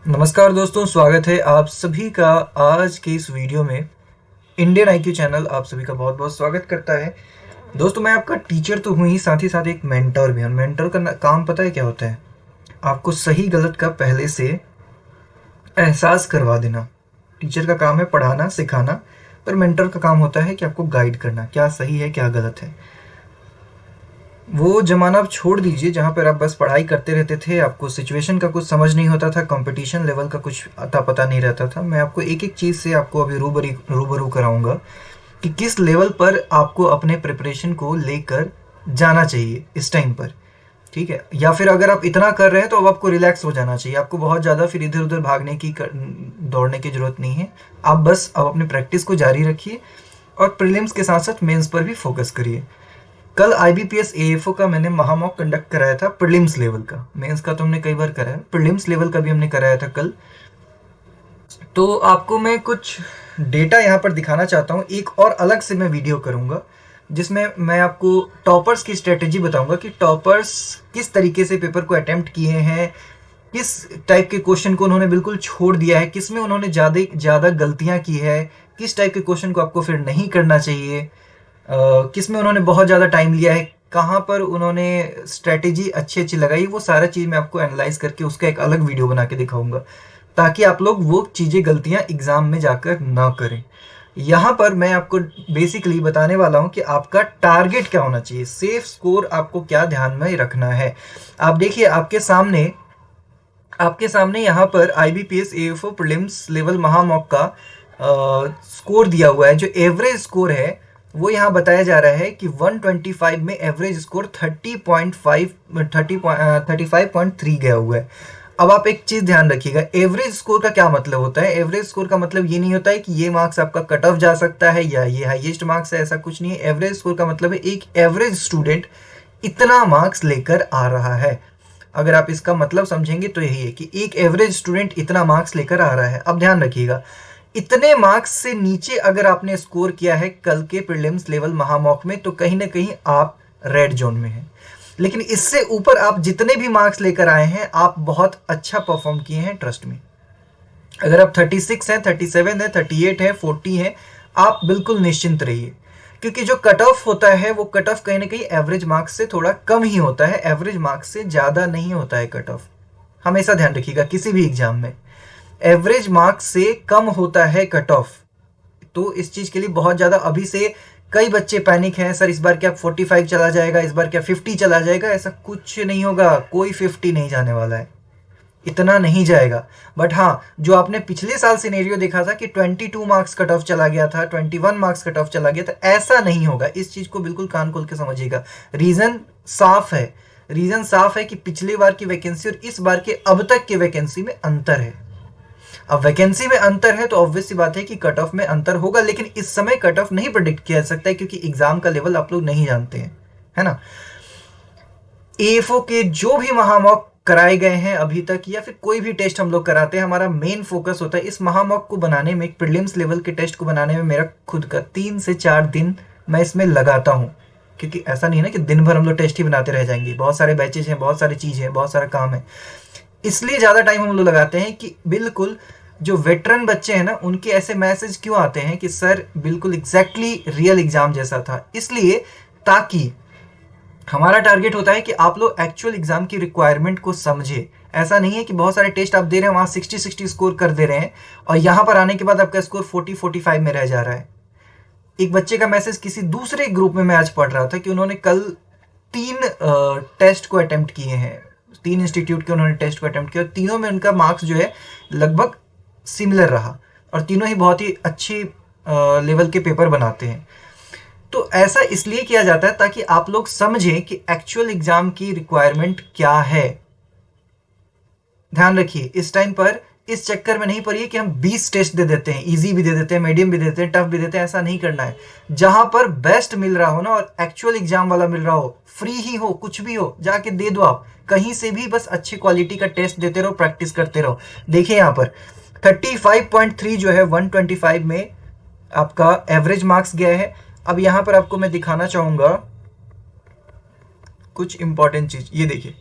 नमस्कार दोस्तों, स्वागत है आप सभी का आज के इस वीडियो में। इंडियन आईक्यू चैनल आप सभी का बहुत बहुत स्वागत करता है। दोस्तों, मैं आपका टीचर तो हूँ ही, साथ ही साथ एक मेंटर भी हूँ। मेंटर का काम पता है क्या होता है? आपको सही गलत का पहले से एहसास करवा देना। टीचर का काम है पढ़ाना सिखाना, पर मेंटर का काम होता है कि आपको गाइड करना, क्या सही है क्या गलत है। वो ज़माना आप छोड़ दीजिए जहाँ पर आप बस पढ़ाई करते रहते थे, आपको सिचुएशन का कुछ समझ नहीं होता था, कंपटीशन लेवल का कुछ अता पता नहीं रहता था। मैं आपको एक-एक चीज़ से आपको अभी रूबरू कराऊँगा कि किस लेवल पर आपको अपने प्रिपरेशन को लेकर जाना चाहिए इस टाइम पर, ठीक है? या फिर अगर आप इतना कर रहे हैं तो अब आपको रिलैक्स हो जाना चाहिए। आपको बहुत ज़्यादा फिर इधर-उधर भागने की दौड़ने की ज़रूरत नहीं है। आप बस अब अपनी प्रैक्टिस को जारी रखिए और प्रीलिम्स के साथ-साथ मेंस पर भी फोकस करिए। कल आईबीपीएस एएफओ का मैंने महामॉक कंडक्ट कराया था प्रीलिम्स लेवल का। मेंस का तो हमने कई बार कराया, प्रीलिम्स लेवल का भी हमने कराया था कल। तो आपको मैं कुछ डेटा यहाँ पर दिखाना चाहता हूँ। एक और अलग से मैं वीडियो करूँगा जिसमें मैं आपको टॉपर्स की स्ट्रेटेजी बताऊँगा कि टॉपर्स किस तरीके से पेपर को अटेम्प्ट किए हैं, किस टाइप के क्वेश्चन को उन्होंने बिल्कुल छोड़ दिया है, किस में उन्होंने ज़्यादा गलतियाँ की है, किस टाइप के क्वेश्चन को आपको फिर नहीं करना चाहिए, किस में उन्होंने बहुत ज़्यादा टाइम लिया है, कहाँ पर उन्होंने स्ट्रैटेजी अच्छी-अच्छी लगाई, वो सारा चीज़ मैं आपको एनालाइज़ करके उसका एक अलग वीडियो बना के दिखाऊँगा, ताकि आप लोग वो चीज़ें गलतियाँ एग्ज़ाम में जाकर ना करें। यहाँ पर मैं आपको बेसिकली बताने वाला हूँ कि आपका टारगेट क्या होना चाहिए, सेफ स्कोर आपको क्या ध्यान में रखना है। आप देखिए आपके सामने यहाँ पर आईबीपीएस एएफओ प्रीलिम्स लेवल महामॉक का स्कोर दिया हुआ है। जो एवरेज स्कोर है वो यहाँ बताया जा रहा है कि 125 में एवरेज स्कोर 35.3 गया हुआ है। अब आप एक चीज ध्यान रखिएगा, एवरेज स्कोर का क्या मतलब होता है। एवरेज स्कोर का मतलब ये नहीं होता है कि ये मार्क्स आपका कट ऑफ जा सकता है या ये हाईएस्ट मार्क्स है, ऐसा कुछ नहीं है। एवरेज स्कोर का मतलब है एक एवरेज स्टूडेंट इतना मार्क्स लेकर आ रहा है। अगर आप इसका मतलब समझेंगे तो यही है कि एक एवरेज स्टूडेंट इतना मार्क्स लेकर आ रहा है। अब ध्यान रखिएगा, इतने मार्क्स से नीचे अगर आपने स्कोर किया है कल के प्रीलिम्स लेवल महामॉक में तो कहीं ना कहीं आप रेड जोन में हैं। लेकिन इससे ऊपर आप जितने भी मार्क्स लेकर आए हैं आप बहुत अच्छा परफॉर्म किए हैं, ट्रस्ट में। अगर आप 36 हैं, 37 है, 38 है, 40 है, आप बिल्कुल निश्चिंत रहिए, क्योंकि जो कट ऑफ होता है वो कट ऑफ कहीं ना कहीं एवरेज मार्क्स से थोड़ा कम ही होता है, एवरेज मार्क्स से ज़्यादा नहीं होता है कट ऑफ। हमेशा ध्यान रखिएगा किसी भी एग्जाम में एवरेज मार्क्स से कम होता है कट ऑफ। तो इस चीज़ के लिए बहुत ज़्यादा अभी से कई बच्चे पैनिक हैं, सर इस बार क्या 45 चला जाएगा, इस बार क्या 50 चला जाएगा। ऐसा कुछ नहीं होगा, कोई 50 नहीं जाने वाला है, इतना नहीं जाएगा। बट हाँ, जो आपने पिछले साल सिनेरियो देखा था कि 22 मार्क्स कट ऑफ चला गया था, 21 मार्क्स कट ऑफ चला गया था, ऐसा नहीं होगा। इस चीज को बिल्कुल कान खोल के समझिएगा। रीजन साफ है, रीजन साफ है कि पिछली बार की वैकेंसी और इस बार के अब तक के वैकेंसी में अंतर है। अब वैकेंसी में अंतर है तो ऑब्वियस सी बात है कि कट ऑफ में अंतर होगा, लेकिन इस समय कट ऑफ नहीं प्रेडिक्ट किया जा सकता है क्योंकि एग्जाम का लेवल आप लोग नहीं जानते हैं, है ना। एएफओ के जो भी महामॉक कराए गए हैं अभी तक या फिर कोई भी टेस्ट हम लोग कराते हैं, हमारा मेन फोकस होता है इस महामॉक को बनाने में, एक प्रीलिम्स लेवल के टेस्ट को बनाने में मेरा खुद का 3 से 4 दिन मैं इसमें लगाता हूँ। क्योंकि ऐसा नहीं है ना कि दिन भर हम लोग टेस्ट ही बनाते रह जाएंगे, बहुत सारे बैचेज हैं, बहुत सारी चीज़ है, बहुत सारा काम है। इसलिए ज़्यादा टाइम हम लोग लगाते हैं कि बिल्कुल जो वेटरन बच्चे हैं ना उनके ऐसे मैसेज क्यों आते हैं कि सर बिल्कुल एग्जैक्टली रियल एग्जाम जैसा था। इसलिए ताकि हमारा टारगेट होता है कि आप लोग एक्चुअल एग्जाम की रिक्वायरमेंट को समझे। ऐसा नहीं है कि बहुत सारे टेस्ट आप दे रहे हैं वहां 60-60 स्कोर कर दे रहे हैं और यहां पर आने के बाद आपका स्कोर 40-45 में रह जा रहा है। एक बच्चे का मैसेज किसी दूसरे ग्रुप में मैं आज पढ़ रहा था कि उन्होंने कल 3 टेस्ट को अटेम्प्ट किए हैं, 3 इंस्टीट्यूट के उन्होंने टेस्ट को अटेम्प्ट किया और तीनों में उनका मार्क्स जो है लगभग सिमिलर रहा और तीनों ही बहुत ही अच्छी लेवल के पेपर बनाते हैं। तो ऐसा इसलिए किया जाता है ताकि आप लोग समझें कि एक्चुअल एग्जाम की रिक्वायरमेंट क्या है। ध्यान रखिए, इस टाइम पर इस चक्कर में नहीं पड़िए कि हम 20 टेस्ट दे देते हैं, इजी भी दे देते हैं, मीडियम भी दे देते हैं, टफ भी देते हैं। ऐसा नहीं करना है। जहां पर बेस्ट मिल रहा हो ना और एक्चुअल एग्जाम वाला मिल रहा हो, फ्री ही हो, कुछ भी हो, जाके दे दो। आप कहीं से भी बस अच्छी क्वालिटी का टेस्ट देते रहो, प्रैक्टिस करते रहो। देखिए यहाँ पर 35.3 जो है 125 में आपका एवरेज मार्क्स गया है। अब यहां पर आपको मैं दिखाना चाहूंगा कुछ इंपॉर्टेंट चीज। ये देखिए,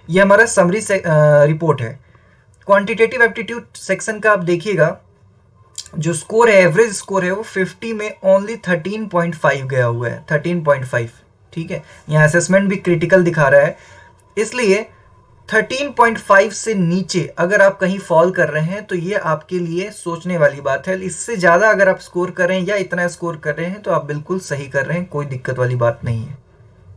ये हमारा समरी रिपोर्ट है क्वांटिटेटिव एप्टीट्यूड सेक्शन का आप देखिएगा, जो स्कोर है, एवरेज स्कोर है, वो 50 में ओनली 13.5 गया हुआ है, 13.5। ठीक है, यहाँ असेसमेंट भी क्रिटिकल दिखा रहा है, इसलिए 13.5 से नीचे अगर आप कहीं फॉल कर रहे हैं तो ये आपके लिए सोचने वाली बात है। इससे ज़्यादा अगर आप स्कोर कर रहे हैं या इतना स्कोर कर रहे हैं तो आप बिल्कुल सही कर रहे हैं, कोई दिक्कत वाली बात नहीं है।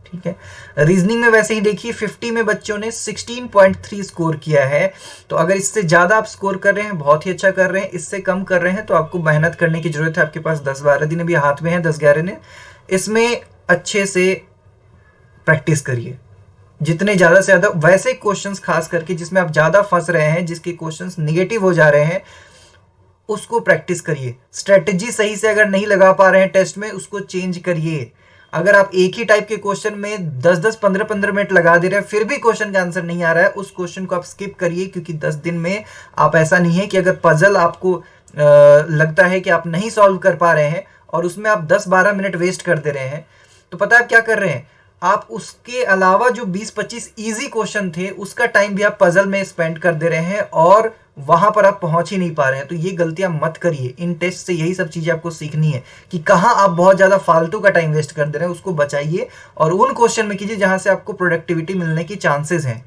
ठीक है, रीजनिंग में वैसे ही देखिए 50 में बच्चों ने 16.3 स्कोर किया है, तो अगर इससे ज़्यादा आप स्कोर कर रहे हैं बहुत ही अच्छा कर रहे हैं, इससे कम कर रहे हैं तो आपको मेहनत करने की ज़रूरत है। आपके पास 10-12 दिन अभी हाथ में है, 10-11 दिन, इसमें अच्छे से प्रैक्टिस करिए, जितने ज़्यादा से ज़्यादा वैसे क्वेश्चंस खास करके जिसमें आप ज़्यादा फंस रहे हैं, जिसके क्वेश्चंस निगेटिव हो जा रहे हैं, उसको प्रैक्टिस करिए। स्ट्रेटजी सही से अगर नहीं लगा पा रहे हैं टेस्ट में, उसको चेंज करिए। अगर आप एक ही टाइप के क्वेश्चन में 10-10, 15-15 मिनट लगा दे रहे हैं फिर भी क्वेश्चन का आंसर नहीं आ रहा है, उस क्वेश्चन को आप स्किप करिए, क्योंकि 10 दिन में आप, ऐसा नहीं है कि अगर पजल आपको लगता है कि आप नहीं सॉल्व कर पा रहे हैं और उसमें आप 10-12 मिनट वेस्ट कर दे रहे हैं, तो पता है आप क्या कर रहे हैं, आप उसके अलावा जो 20-25 इजी क्वेश्चन थे उसका टाइम भी आप पजल में स्पेंड कर दे रहे हैं और वहां पर आप पहुंच ही नहीं पा रहे हैं। तो ये गलतियां मत करिए। इन टेस्ट से यही सब चीजें आपको सीखनी है कि कहां आप बहुत ज्यादा फालतू का टाइम वेस्ट कर दे रहे हैं, उसको बचाइए और उन क्वेश्चन में कीजिए जहां से आपको प्रोडक्टिविटी मिलने की चांसेस हैं।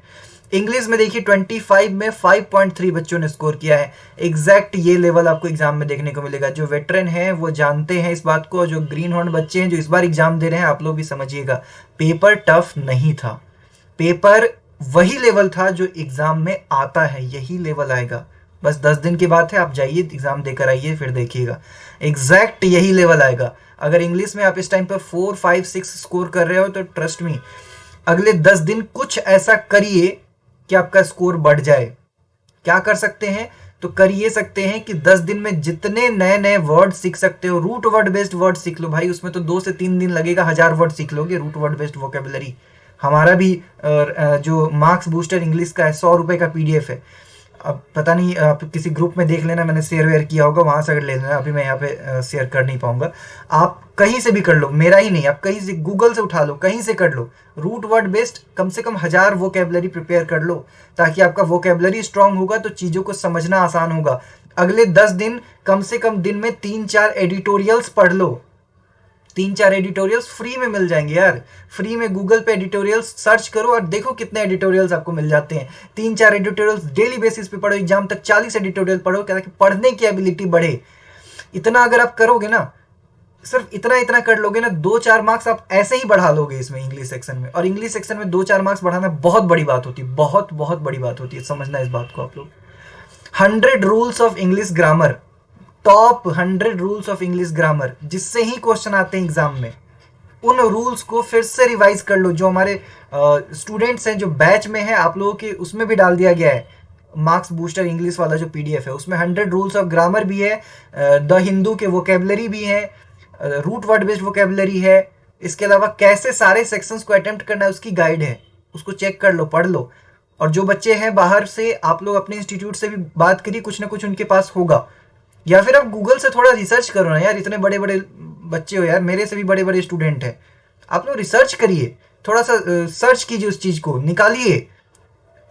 इंग्लिश में देखिए 25 में 5.3 बच्चों ने स्कोर किया है। एग्जैक्ट ये लेवल आपको एग्जाम में देखने को मिलेगा। जो वेटरन हैं वो जानते हैं इस बात को, जो ग्रीन हॉर्न बच्चे हैं जो इस बार एग्जाम दे रहे हैं, आप लोग भी समझिएगा, पेपर टफ नहीं था, पेपर वही लेवल था जो एग्जाम में आता है, यही लेवल आएगा। बस 10 दिन की बात है, आप जाइए एग्जाम देकर आइए, फिर देखिएगा एग्जैक्ट यही लेवल आएगा। अगर इंग्लिश में आप इस टाइम पर 4, 5, 6 स्कोर कर रहे हो तो ट्रस्ट मी, अगले 10 दिन कुछ ऐसा करिए कि आपका स्कोर बढ़ जाए। क्या कर सकते हैं, तो कर ये सकते हैं कि 10 दिन में जितने नए नए वर्ड सीख सकते हो, रूट वर्ड बेस्ड वर्ड सीख लो भाई, उसमें तो 2 से 3 दिन लगेगा, 1000 वर्ड सीख लोगे रूट वर्ड बेस्ड वोकेबलरी। हमारा भी जो मार्क्स बूस्टर इंग्लिश का है, 100 रुपए का पीडीएफ है। अब पता नहीं, आप किसी ग्रुप में देख लेना, मैंने शेयर वेयर किया होगा, वहां से अगर ले लेना, अभी मैं यहाँ पे शेयर कर नहीं पाऊंगा। आप कहीं से भी कर लो, मेरा ही नहीं, आप कहीं से गूगल से उठा लो, कहीं से कर लो, रूट वर्ड बेस्ड कम से कम 1000 वोकेबलरी प्रिपेयर कर लो, ताकि आपका वोकेबलरी स्ट्रांग होगा तो चीज़ों को समझना आसान होगा। अगले 10 दिन कम से कम दिन में 3-4 एडिटोरियल्स पढ़ लो, 3-4 एडिटोरियल्स फ्री में मिल जाएंगे यार। फ्री में गूगल पे एडिटोरियल्स सर्च करो और देखो कितने एडिटोरियल्स आपको मिल जाते हैं। 3-4 एडिटोरियल्स डेली बेसिस पे पढ़ो, एग्जाम तक 40 एडिटोरियल पढ़ो, ताकि पढ़ने की एबिलिटी बढ़े। इतना अगर आप करोगे ना, सिर्फ इतना इतना कर लोगे ना, 2-4 मार्क्स आप ऐसे ही बढ़ा लोगे इसमें, इंग्लिश सेक्शन में। और इंग्लिश सेक्शन में 2-4 मार्क्स बढ़ाना बहुत बड़ी बात होती है, बहुत बहुत बड़ी बात होती है, समझना इस बात को आप लोग। 100 rules of English grammar, top 100 rules of English grammar, जिससे ही क्वेश्चन आते हैं एग्जाम में, उन रूल्स को फिर से रिवाइज कर लो। जो हमारे स्टूडेंट्स हैं जो बैच में है, आप लोगों के उसमें भी डाल दिया गया है, मार्क्स बूस्टर इंग्लिश वाला जो पीडीएफ है, उसमें 100 रूल्स ऑफ ग्रामर भी है, द हिंदू के वोकेबलरी भी है, रूट वर्ड बेस्ड वोकेबलरी है। इसके अलावा कैसे सारे सेक्शंस को अटेम्प्ट करना है उसकी गाइड है, उसको चेक कर लो, पढ़ लो। और जो बच्चे हैं बाहर से, आप लोग अपने इंस्टीट्यूट से भी बात करिए, कुछ ना कुछ उनके पास होगा, या फिर आप गूगल से थोड़ा रिसर्च करो ना यार, इतने बड़े बड़े बच्चे हो यार, मेरे से भी बड़े बड़े स्टूडेंट हैं, आप लोग रिसर्च करिए, थोड़ा सा सर्च कीजिए, उस चीज़ को निकालिए।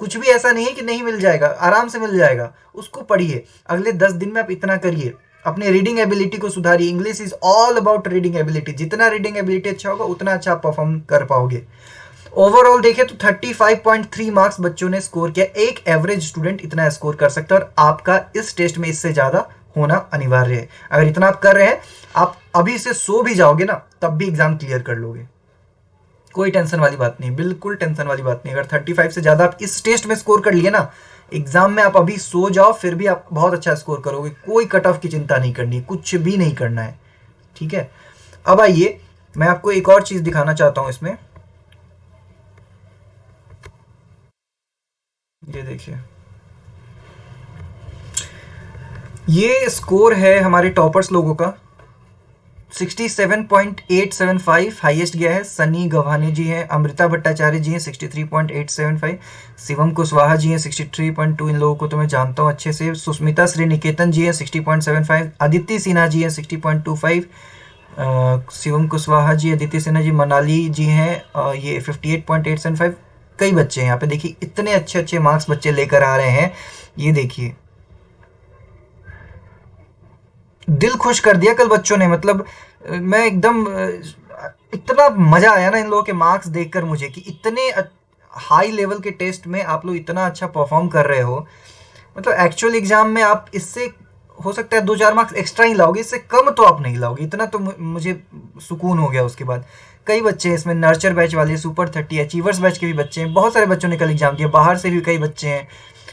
कुछ भी ऐसा नहीं है कि नहीं मिल जाएगा, आराम से मिल जाएगा, उसको पढ़िए। अगले 10 दिन में आप इतना करिए, अपने रीडिंग एबिलिटी को सुधारिए। English is all about reading ability, जितना रीडिंग एबिलिटी अच्छा होगा उतना अच्छा आप परफॉर्म कर पाओगे। ओवरऑल देखें तो 35.3 मार्क्स बच्चों ने स्कोर किया। एक एवरेज स्टूडेंट इतना स्कोर कर सकता है, और आपका इस टेस्ट में इससे ज़्यादा होना अनिवार्य है। अगर इतना आप कर रहे हैं, आप अभी से सो भी जाओगे ना, तब भी एग्जाम क्लियर कर लोगे, कोई टेंशन वाली बात नहीं, बिल्कुल टेंशन वाली बात नहीं। अगर 35 से ज़्यादा आप इस टेस्ट में स्कोर कर लिए ना, एग्जाम में आप अभी सो जाओ, फिर भी आप बहुत अच्छा स्कोर करोगे, कोई कट ऑफ की चिंता नहीं करनी, कुछ भी नहीं करना है, ठीक है। अब आइए, मैं आपको एक और चीज़ दिखाना चाहता हूँ इसमें, ये देखिए, ये स्कोर है हमारे टॉपर्स लोगों का। 67.875 हाईएस्ट गया है, सनी गव्हाने जी हैं, अमृता भट्टाचार्य जी हैं 63.875, शिवम कुशवाहा जी हैं 63.2, इन लोगों को तो मैं जानता हूँ अच्छे से। सुस्मिता श्रीनिकेतन जी हैं 60.75, अदिति सिन्हा जी हैं 60.25, शिवम कुशवाहा जी, अदिति सिन्हा जी, मनाली जी हैं ये 58.875। कई बच्चे हैं यहाँ पे, देखिए इतने अच्छे अच्छे मार्क्स बच्चे लेकर आ रहे हैं। ये देखिए, दिल खुश कर दिया कल बच्चों ने, मतलब मैं एकदम इतना मजा आया ना इन लोगों के मार्क्स देखकर मुझे, कि इतने हाई लेवल के टेस्ट में आप लोग इतना अच्छा परफॉर्म कर रहे हो। मतलब एक्चुअल एग्जाम में आप इससे हो सकता है 2-4 मार्क्स एक्स्ट्रा ही लाओगे, इससे कम तो आप नहीं लाओगे, इतना तो मुझे सुकून हो गया उसके बाद। कई बच्चे हैं इसमें, नर्चर बैच वाले, सुपर 30, अचीवर्स बैच के भी बच्चे हैं, बहुत सारे बच्चों ने कल एग्जाम दिया, बाहर से भी कई बच्चे हैं,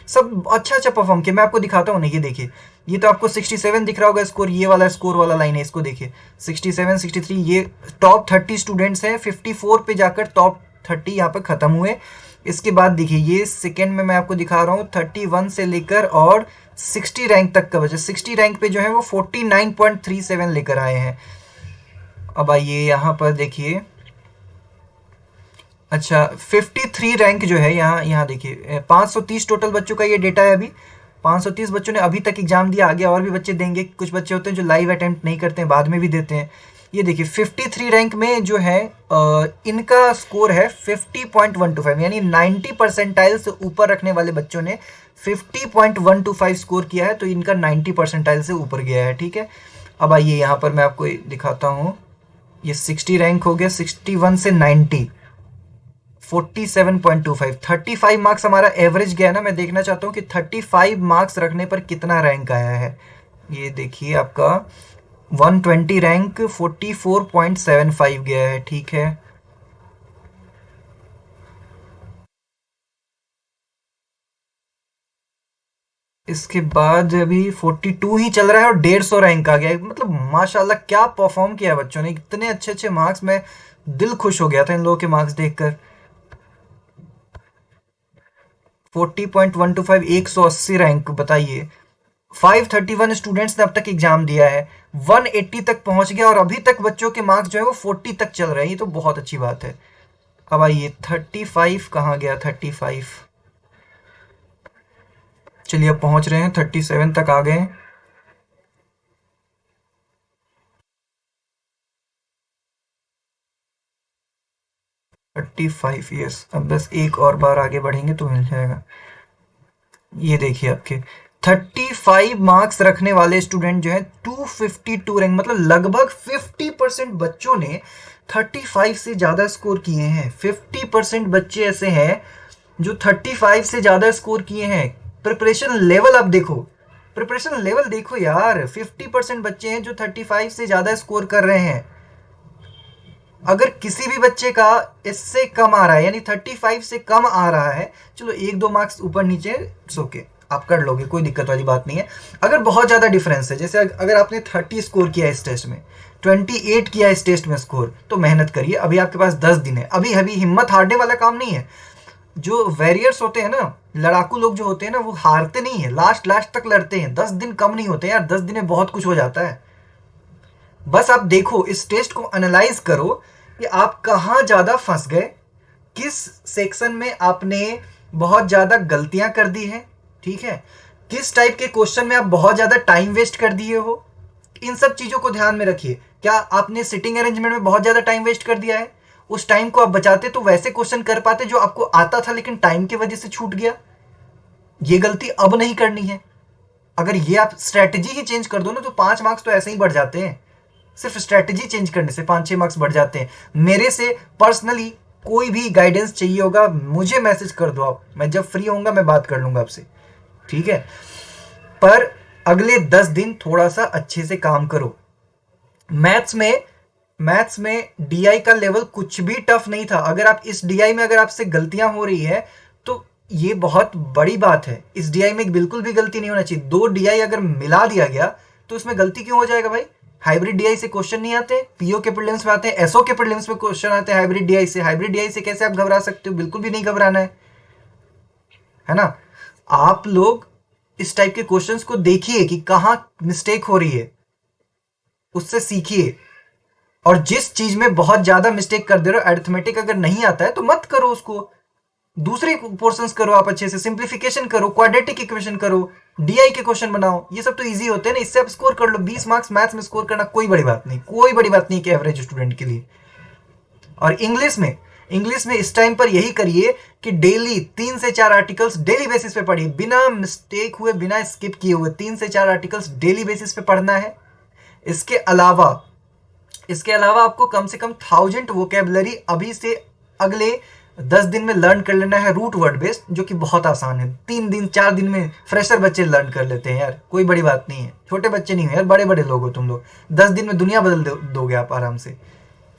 सब अच्छा अच्छा परफॉर्म किया। मैं आपको दिखाता हूँ ना, ये देखिए, ये तो आपको 67 दिख रहा होगा स्कोर, ये वाला स्कोर वाला लाइन है, इसको देखिए 67, 63, ये टॉप 30 स्टूडेंट्स हैं, 54 पे जाकर टॉप 30 यहाँ पे खत्म हुए। इसके बाद देखिए, ये सेकेंड में मैं आपको दिखा रहा हूँ 31 से लेकर और 60 रैंक तक का बच्चा, 60 रैंक पे जो है वो 49.37 लेकर आए हैं। अब आइए यहाँ पर देखिए, अच्छा 53 रैंक जो है यहाँ, यहाँ देखिए 530 टोटल बच्चों का ये डेटा है अभी। 530 बच्चों ने अभी तक एग्जाम दिया, आगे और भी बच्चे देंगे। कुछ बच्चे होते हैं जो लाइव अटेम्प्ट नहीं करते हैं, बाद में भी देते हैं। ये देखिए 53 रैंक में जो है इनका स्कोर है 50.125, यानी 90 परसेंटाइल से ऊपर रखने वाले बच्चों ने 50.125 स्कोर किया है, तो इनका 90 परसेंटाइल से ऊपर गया है। ठीक है, अब आइए यहाँ पर मैं आपको दिखाता हूँ, ये 60 रैंक हो गया, 61 से 90, 47.25, 35 मार्क्स हमारा एवरेज गया ना। मैं देखना चाहता हूँ कि 35 मार्क्स रखने पर कितना रैंक आया है। ये देखिए आपका 120 रैंक 44.75 गया है। ठीक है, इसके बाद अभी 42 ही चल रहा है और 150 रैंक आ गया है। मतलब माशाल्लाह क्या परफॉर्म किया है बच्चों ने, इतने अच्छे अच्छे मार्क्स, मैं दिल खुश हो गया था इन लोगों के मार्क्स देखकर। 40.125, 180 रैंक, बताइए। 531 स्टूडेंट्स ने अब तक एग्जाम दिया है, 180 तक पहुंच गया, और अभी तक बच्चों के मार्क्स जो है वो 40 तक चल रहे हैं, ये तो बहुत अच्छी बात है। अब आइए 35 कहाँ गया, 35, चलिए अब पहुंच रहे हैं 37 तक आ गए। 35, यस, अब बस एक और बार आगे बढ़ेंगे तो मिल जाएगा। ये देखिए आपके 35 मार्क्स रखने वाले स्टूडेंट जो है 252 रैंक, मतलब लगभग 50% बच्चों ने 35 से ज़्यादा स्कोर किए हैं। 50% बच्चे ऐसे हैं जो 35 से ज़्यादा स्कोर किए हैं। प्रिपरेशन लेवल आप देखो, प्रिपरेशन लेवल देखो यार, 50% बच्चे हैं जो 35 से ज़्यादा स्कोर कर रहे हैं। अगर किसी भी बच्चे का इससे कम आ रहा है, यानी 35 से कम आ रहा है, चलो 1-2 मार्क्स ऊपर नीचे सोके आप कर लोगे, कोई दिक्कत वाली बात नहीं है। अगर बहुत ज़्यादा डिफरेंस है, जैसे अगर आपने 30 स्कोर किया इस टेस्ट में, 28 किया इस टेस्ट में स्कोर, तो मेहनत करिए, अभी आपके पास 10 दिन है, अभी अभी हिम्मत हारने वाला काम नहीं है। जो वैरियर्स होते हैं ना, लड़ाकू लोग जो होते हैं ना, वो हारते नहीं है, लास्ट लास्ट तक लड़ते हैं। 10 दिन कम नहीं होते यार, 10 दिन में बहुत कुछ हो जाता है। बस आप देखो, इस टेस्ट को एनालाइज करो कि आप कहाँ ज़्यादा फंस गए, किस सेक्शन में आपने बहुत ज़्यादा गलतियां कर दी हैं। ठीक है, किस टाइप के क्वेश्चन में आप बहुत ज़्यादा टाइम वेस्ट कर दिए हो, इन सब चीज़ों को ध्यान में रखिए। क्या आपने सिटिंग अरेंजमेंट में बहुत ज़्यादा टाइम वेस्ट कर दिया है? उस टाइम को आप बचाते तो वैसे क्वेश्चन कर पाते जो आपको आता था, लेकिन टाइम की वजह से छूट गया। ये गलती अब नहीं करनी है। अगर ये आप स्ट्रैटेजी ही चेंज कर दो ना, तो 5 मार्क्स तो ऐसे ही बढ़ जाते हैं। सिर्फ स्ट्रैटेजी चेंज करने से 5-6 मार्क्स बढ़ जाते हैं। मेरे से पर्सनली कोई भी गाइडेंस चाहिए होगा, मुझे मैसेज कर दो आप, मैं जब फ्री होऊंगा मैं बात कर लूंगा आपसे। ठीक है, पर अगले 10 दिन थोड़ा सा अच्छे से काम करो। मैथ्स में डीआई का लेवल कुछ भी टफ नहीं था। अगर आप इस डीआई में, अगर आपसे गलतियां हो रही है, तो ये बहुत बड़ी बात है। इस डीआई में बिल्कुल भी गलती नहीं होना चाहिए। 2 डीआई अगर मिला दिया गया तो इसमें गलती क्यों हो जाएगा भाई? हाइब्रिड डीआई से क्वेश्चन नहीं आते, पीओ के प्रीलिम्स में आते हैं, एसओ के प्रीलिम्स में क्वेश्चन आते हैं हाइब्रिड डीआई से। हाइब्रिड डीआई से कैसे आप घबरा सकते हो? बिल्कुल भी नहीं घबराना है ना। आप लोग इस टाइप के क्वेश्चंस को देखिए कि कहाँ मिस्टेक हो रही है, उससे सीखिए। और जिस चीज में बहुत ज्यादा मिस्टेक कर दे रहे हो, अरिथमेटिक अगर नहीं आता है तो मत करो उसको, दूसरे पोर्शंस करो, आप अच्छे से सिंप्लीफिकेशन करो, क्वाड्रेटिक इक्वेशन करो, डीआई के क्वेश्चन बनाओ। ये सब तो इजी होते हैं ना, इससे आप स्कोर कर लो। 20 मार्क्स मैथ्स में स्कोर करना कोई बड़ी बात नहीं, कोई बड़ी बात नहीं कि एवरेज स्टूडेंट के लिए। और इंग्लिश में इंग्लिश में इस टाइम पर यही करिए कि डेली 3 से 4 आर्टिकल्स डेली बेसिस पे पढ़िए, बिना मिस्टेक हुए, बिना स्किप किए हुए 3 से 4 आर्टिकल्स डेली बेसिस पे पढ़ना है। इसके अलावा आपको कम से कम 1000 वोकेबलरी अभी से अगले 10 दिन में लर्न कर लेना है, रूट वर्ड बेस्ड, जो कि बहुत आसान है। 3 दिन 4 दिन में फ्रेशर बच्चे लर्न कर लेते हैं यार, कोई बड़ी बात नहीं है। छोटे बच्चे नहीं हो यार, बड़े बड़े लोग हो तुम लोग। 10 दिन में दुनिया बदल दोगे आप आराम से,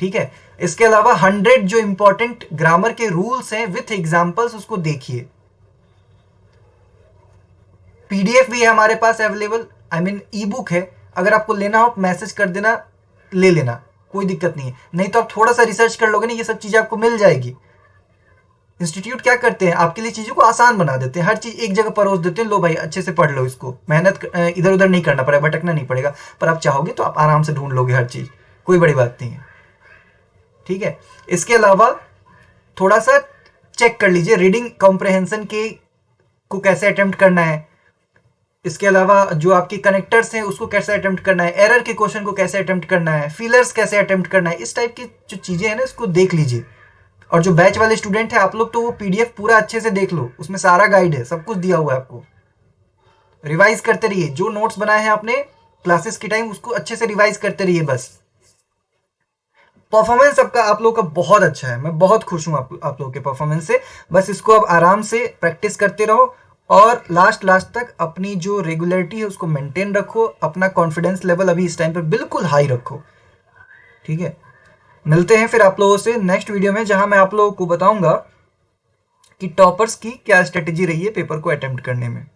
ठीक है। इसके अलावा 100 जो इंपॉर्टेंट ग्रामर के रूल्स हैं विथ एग्जाम्पल्स, उसको देखिए। पीडीएफ भी है हमारे पास available, I mean ebook है। अगर आपको लेना हो मैसेज कर देना, ले लेना, कोई दिक्कत नहीं है। नहीं तो आप थोड़ा सा रिसर्च कर लोगे ना, ये सब चीजें आपको मिल जाएगी। इंस्टीट्यूट क्या करते हैं, आपके लिए चीजों को आसान बना देते हैं, हर चीज एक जगह परोस देते हैं, लो भाई अच्छे से पढ़ लो इसको, मेहनत इधर उधर नहीं करना पड़ेगा, भटकना नहीं पड़ेगा। पर आप चाहोगे तो आप आराम से ढूंढ लोगे हर चीज, कोई बड़ी बात नहीं है, ठीक है। इसके अलावा थोड़ा सा चेक कर लीजिए रीडिंग कॉम्प्रहेंशन के को कैसे अटेम्प्ट करना है। इसके अलावा जो आपके कनेक्टर्स हैं उसको कैसे अटेम्प्ट करना है, एरर के क्वेश्चन को कैसे अटेम्प्ट करना है, फिलर्स कैसे अटेम्प्ट करना है, इस टाइप की जो चीजें हैं ना, इसको देख लीजिए। और जो बैच वाले स्टूडेंट हैं आप लोग, तो वो पीडीएफ पूरा अच्छे से देख लो, उसमें सारा गाइड है, सब कुछ दिया हुआ है आपको। रिवाइज करते रहिए, जो नोट्स बनाए हैं आपने क्लासेस के टाइम, उसको अच्छे से रिवाइज करते रहिए बस। परफॉर्मेंस आपका, आप लोग का बहुत अच्छा है, मैं बहुत खुश हूं आप लोगों के परफॉर्मेंस से। बस इसको अब आराम से प्रैक्टिस करते रहो और लास्ट तक अपनी जो रेगुलरिटी है उसको मेंटेन रखो। अपना कॉन्फिडेंस लेवल अभी इस टाइम पे बिल्कुल हाई रखो, ठीक है। मिलते हैं फिर आप लोगों से नेक्स्ट वीडियो में, जहां मैं आप लोगों को बताऊंगा कि टॉपर्स की क्या स्ट्रेटेजी रही है पेपर को अटेम्प्ट करने में।